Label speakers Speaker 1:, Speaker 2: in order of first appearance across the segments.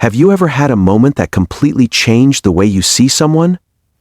Speaker 1: Have you ever had a moment that completely changed the way you see someone?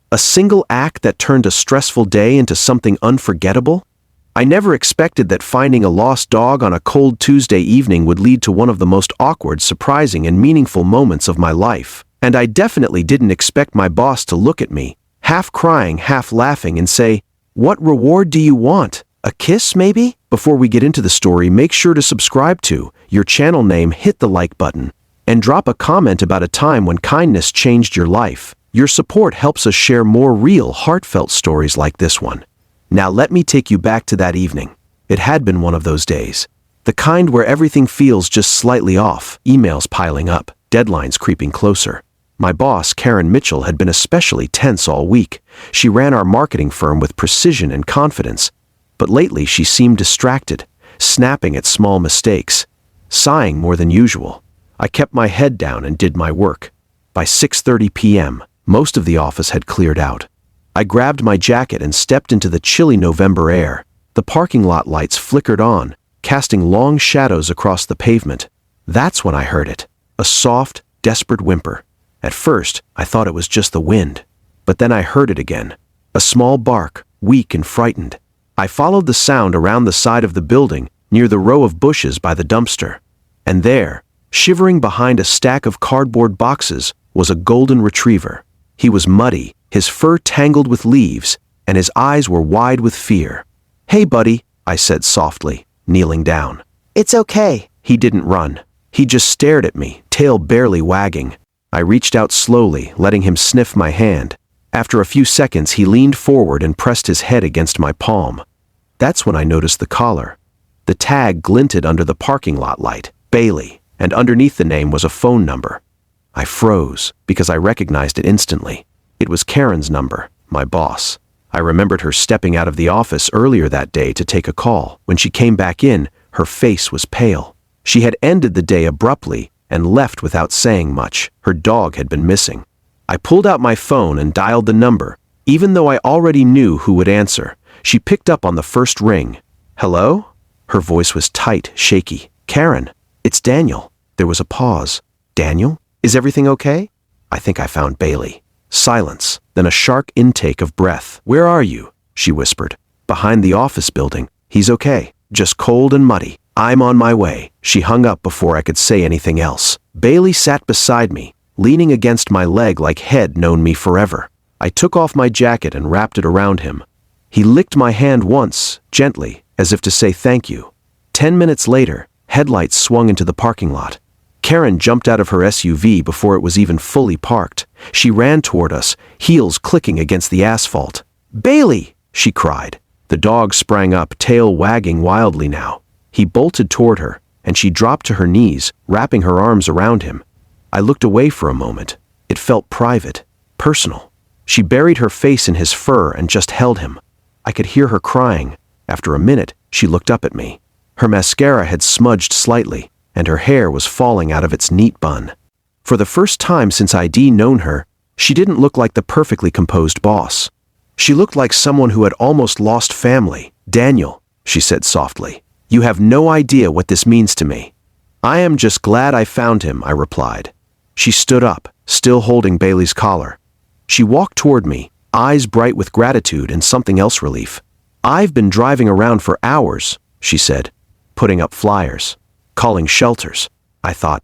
Speaker 1: A single act that turned a stressful day into something unforgettable? I never expected that finding a lost dog on a cold Tuesday evening would lead to one of the most awkward, surprising, and meaningful moments of my life. And I definitely didn't expect my boss to look at me, half crying, half laughing, and say, "What reward do you want? A kiss, maybe?" Before we get into the story, make sure to subscribe to your channel name, hit the like button, and drop a comment about a time when kindness changed your life. Your support helps us share more real, heartfelt stories like this one. Now let me take you back to that evening. It had been one of those days. The kind where everything feels just slightly off, emails piling up, deadlines creeping closer. My boss, Karen Mitchell, had been especially tense all week. She ran our marketing firm with precision and confidence. But lately she seemed distracted, snapping at small mistakes, sighing more than usual. I kept my head down and did my work. By 6:30 p.m., most of the office had cleared out. I grabbed my jacket and stepped into the chilly November air. The parking lot lights flickered on, casting long shadows across the pavement. That's when I heard it, a soft, desperate whimper. At first, I thought it was just the wind. But then I heard it again, a small bark, weak and frightened. I followed the sound around the side of the building, near the row of bushes by the dumpster. And there, shivering behind a stack of cardboard boxes, was a golden retriever. He was muddy, his fur tangled with leaves, and his eyes were wide with fear. "Hey, buddy," I said softly, kneeling down. "It's okay." He didn't run. He just stared at me, tail barely wagging. I reached out slowly, letting him sniff my hand. After a few seconds, he leaned forward and pressed his head against my palm. That's when I noticed the collar. The tag glinted under the parking lot light, Bailey, and underneath the name was a phone number. I froze, because I recognized it instantly. It was Karen's number, my boss. I remembered her stepping out of the office earlier that day to take a call. When she came back in, her face was pale. She had ended the day abruptly and left without saying much. Her dog had been missing. I pulled out my phone and dialed the number. Even though I already knew who would answer, she picked up on the first ring. "Hello?" Her voice was tight, shaky. "Karen, it's Daniel." There was a pause. "Daniel? Is everything okay?" I think I found Bailey. Silence, then a sharp intake of breath. "Where are you?" she whispered. "Behind the office building. He's okay, just cold and muddy. I'm on my way." She hung up before I could say anything else. Bailey sat beside me, leaning against my leg like he'd known me forever. I took off my jacket and wrapped it around him. He licked my hand once, gently, as if to say thank you. 10 minutes later, headlights swung into the parking lot. Karen jumped out of her SUV before it was even fully parked. She ran toward us, heels clicking against the asphalt. "Bailey!" she cried. The dog sprang up, tail wagging wildly now. He bolted toward her, and she dropped to her knees, wrapping her arms around him. I looked away for a moment. It felt private, personal. She buried her face in his fur and just held him. I could hear her crying. After a minute, she looked up at me. Her mascara had smudged slightly, and her hair was falling out of its neat bun. For the first time since I'd known her, she didn't look like the perfectly composed boss. She looked like someone who had almost lost family. "Daniel," she said softly, "you have no idea what this means to me." "I am just glad I found him," I replied. She stood up, still holding Bailey's collar. She walked toward me, eyes bright with gratitude and something else relief. "I've been driving around for hours," she said, "putting up flyers, calling shelters." I thought.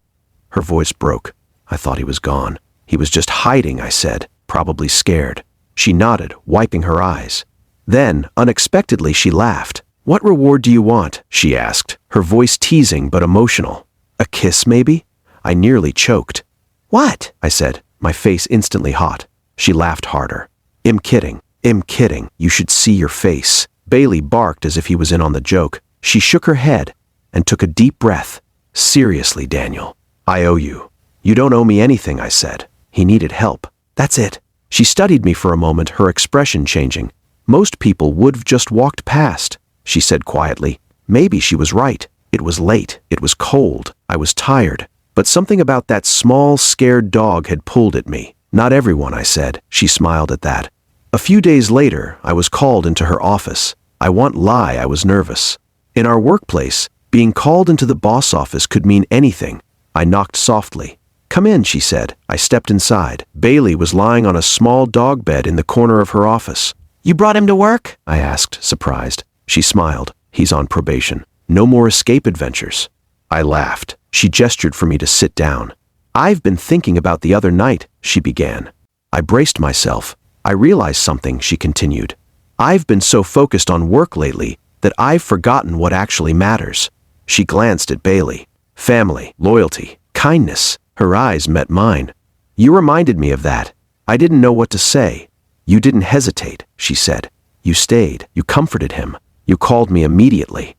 Speaker 1: Her voice broke. I thought he was gone. "He was just hiding," I said, probably scared. She nodded, wiping her eyes. Then, unexpectedly, she laughed. "What reward do you want?" she asked, her voice teasing but emotional. "A kiss, maybe?" I nearly choked. "What?" I said, my face instantly hot. She laughed harder. "I'm kidding. I'm kidding. You should see your face." Bailey barked as if he was in on the joke. She shook her head and took a deep breath. "Seriously, Daniel, I owe you." "You don't owe me anything," I said. He needed help. That's it. She studied me for a moment, her expression changing. "Most people would've just walked past," she said quietly. Maybe she was right. It was late. It was cold. I was tired. But something about that small, scared dog had pulled at me. "Not everyone," I said. She smiled at that. A few days later, I was called into her office. I won't lie, I was nervous. In our workplace, being called into the boss office could mean anything. I knocked softly. "Come in," she said. I stepped inside. Bailey was lying on a small dog bed in the corner of her office. "You brought him to work?" I asked, surprised. She smiled. "He's on probation. No more escape adventures." I laughed. She gestured for me to sit down. "I've been thinking about the other night," she began. I braced myself. "I realized something," she continued. "I've been so focused on work lately that I've forgotten what actually matters." She glanced at Bailey. "Family, loyalty, kindness." Her eyes met mine. "You reminded me of that." I didn't know what to say. "You didn't hesitate," she said. "You stayed. You comforted him. You called me immediately."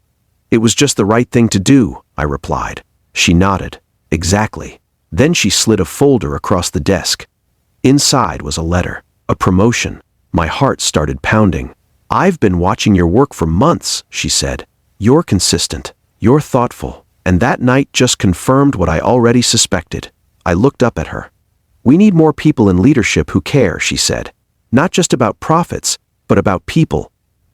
Speaker 1: "It was just the right thing to do," I replied. She nodded. "Exactly." Then she slid a folder across the desk. Inside was a letter, a promotion. My heart started pounding. "I've been watching your work for months," she said. "You're consistent. You're thoughtful. And that night just confirmed what I already suspected." I looked up at her. "We need more people in leadership who care," she said. "Not just about profits, but about people."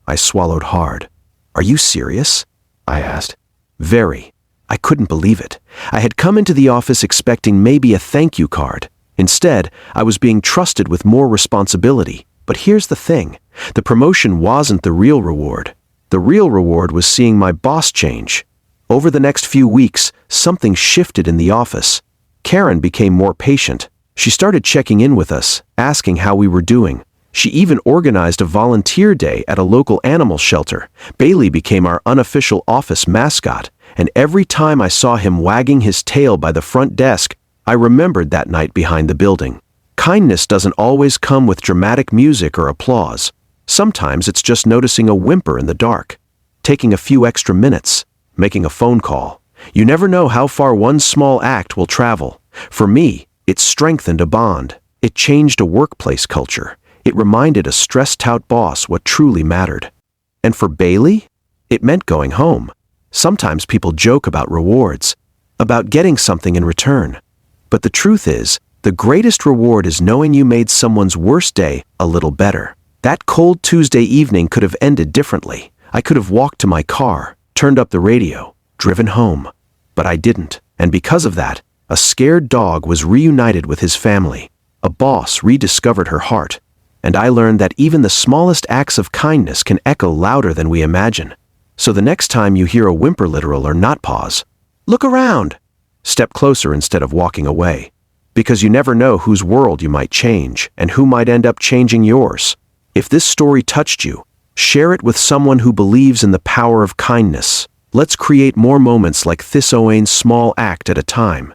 Speaker 1: I swallowed hard. "Are you serious?" I asked. "Very." I couldn't believe it. I had come into the office expecting maybe a thank you card. Instead, I was being trusted with more responsibility. But here's the thing. The promotion wasn't the real reward. The real reward was seeing my boss change. Over the next few weeks, something shifted in the office. Karen became more patient. She started checking in with us, asking how we were doing. She even organized a volunteer day at a local animal shelter. Bailey became our unofficial office mascot, and every time I saw him wagging his tail by the front desk, I remembered that night behind the building. Kindness doesn't always come with dramatic music or applause. Sometimes it's just noticing a whimper in the dark, taking a few extra minutes, making a phone call. You never know how far one small act will travel. For me, it strengthened a bond. It changed a workplace culture. It reminded a stressed-out boss what truly mattered. And for Bailey, it meant going home. Sometimes people joke about rewards, about getting something in return. But the truth is, the greatest reward is knowing you made someone's worst day a little better. That cold Tuesday evening could have ended differently. I could have walked to my car, turned up the radio, driven home. But I didn't. And because of that, a scared dog was reunited with his family. A boss rediscovered her heart. And I learned that even the smallest acts of kindness can echo louder than we imagine. So the next time you hear a whimper literal or not, pause. Look around. Step closer instead of walking away. Because you never know whose world you might change and who might end up changing yours. If this story touched you, share it with someone who believes in the power of kindness. Let's create more moments like this, one small act at a time.